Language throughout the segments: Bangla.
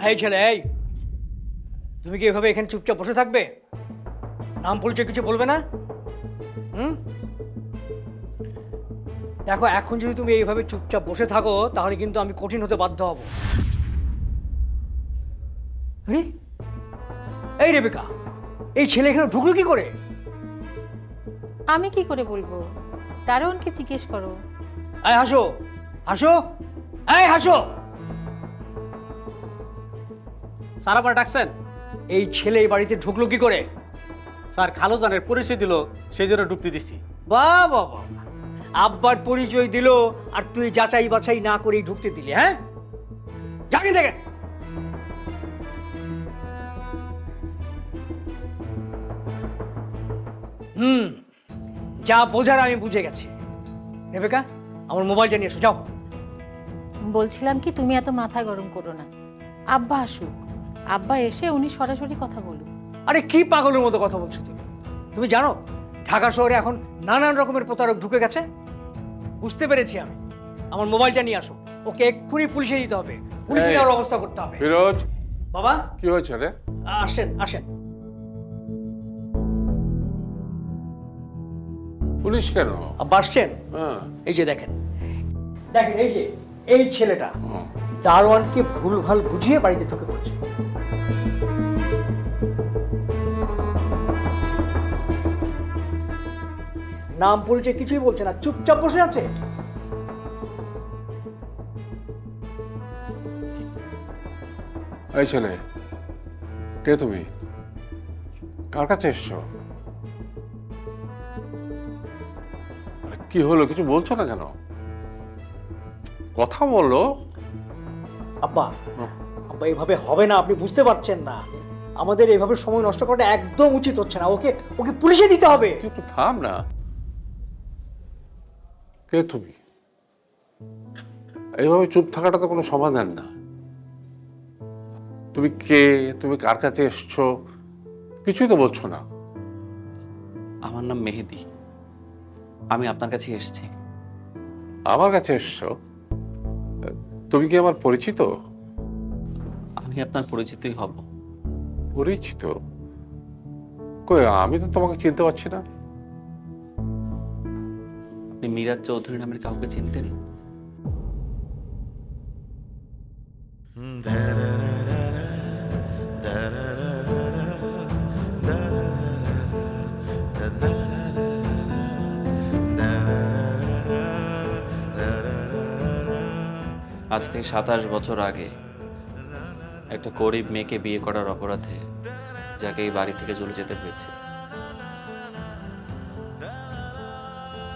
এই ছেলে, এই তুমি কি এভাবে এখানে চুপচাপ বসে থাকবে? নাম পরিচয় কিছু বলবে না? হুম, দেখো এখন যদি তুমি এইভাবে চুপচাপ বসে থাকো তাহলে কিন্তু আমি কঠিন হতে বাধ্য হব। আরে, এই রেবেকা, এই ছেলে এখানে ঢুকলো কি করে? আমি কি করে বলবো? দারোয়ানকে জিজ্ঞেস করো। এই হাসো, হাসো, এই হাসো। স্যার আবার ডাকছেন? এই ছেলে এই বাড়িতে ঢুকলো কি করে? স্যার খালুজানের পরিচয় দিল, সেই জন্য ঢুকতে দিছি। বাহ বাহ বাহ, আব্বার পরিচয় দিল আর তুই যাচাই বাছাই না করেই ঢুকতে দিলি? হ্যাঁ, জানি দেখে। যা বোঝার আমি বুঝে গেছি। রেবেকা, আমার মোবাইলটা নিয়ে এসো, যাও। বলছিলাম কি, তুমি এত মাথা গরম করো না। আব্বা আসুক, আব্বা এসে উনি সরাসরি কথা বলুন। আরে কি পাগলের মতো কথা বলছো তুমি? তুমি জানো ঢাকা শহরে এখন নানান রকমের প্রতারক ঢুকে গেছে। বুঝতে পেরেছি আমি। আমার মোবাইলটা নিয়ে আসো, ওকে এক্ষুনি পুলিশে দিতে হবে, পুলিশে এই, নেওয়ার ব্যবস্থা করতে হবে। ফিরোজ, বাবা, কি হয়েছে রে? আসেন আসেন। পুলিশ কেন? আব্বা আসছেন? হ্যাঁ। এই যে দেখেন, দেখেন এই যে এই ছেলেটা দারোয়ানকে ভুলভাল বুঝিয়ে বাড়িতে ঢুকে পড়েছে। নাম পরিচয় কিছুই বলছে না, চুপচাপ বসে আছে। এই ছেলে, কে তুমি? কার কাছে এসছো? আরে কি হলো, কিছু বলছো না কেন? কথা বলো। আব্বা, আব্বা এভাবে হবে না, আপনি বুঝতে পারছেন না। আমাদের এভাবে সময় নষ্ট করাটা একদম উচিত হচ্ছে না। ওকে ওকে পুলিশে দিতে হবে। তুই একটু থাম না। কে তুমি? এইভাবে চুপ থাকাটা তো কোনো সমাধান না। তুমি কে, তুমি কার কাছে এসছো, কিছুই তো বলছো না। আমার নাম মেহেদি, আমি আপনার কাছে এসেছি। আমার কাছে এসছো? তুমি কি আমার পরিচিত? আমি আপনার পরিচিতই হব। পরিচিত? কই, আমি তো তোমাকে চিনতে পারছি না। আপনি মিরাজ চৌধুরী নামের কাউকে চিনতেন? আজ থেকে 27 বছর আগে একটা গরিব মেয়েকে বিয়ে করার অপরাধে যাকে এই বাড়ি থেকে চলে যেতে হয়েছে,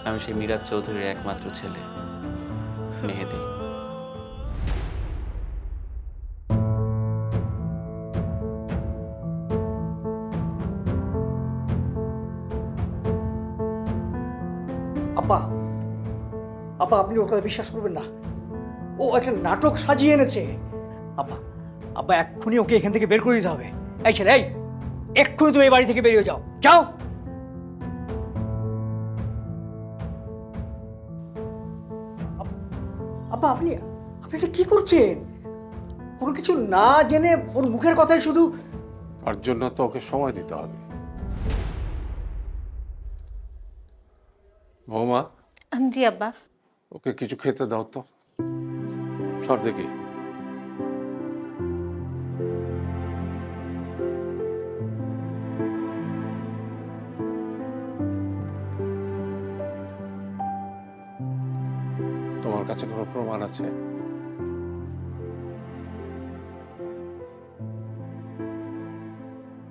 আমি সেই মিরাজ চৌধুরীর একমাত্র ছেলে মেহেদি। আব্বা, আব্বা আপনি ওর কথা বিশ্বাস করবেন না। ও একটা নাটক সাজিয়ে এনেছে। আব্বা, আব্বা এক্ষুনি ওকে এখান থেকে বের করে দিতে হবে। এই ছেলে, এই এক্ষুনি তুমি এই বাড়ি থেকে বেরিয়ে যাও, যাও। আব্বা আপনি আপনি এটা কি করছেন? কোনো কিছু না জেনে ওর মুখের কথাই শুধু। তার জন্য তো ওকে সময় দিতে হবে। বৌমা, জি আব্বা। ওকে কিছু খেতে দাও তো। সর দেখি। তোমার কাছে কোনো প্রমাণ আছে?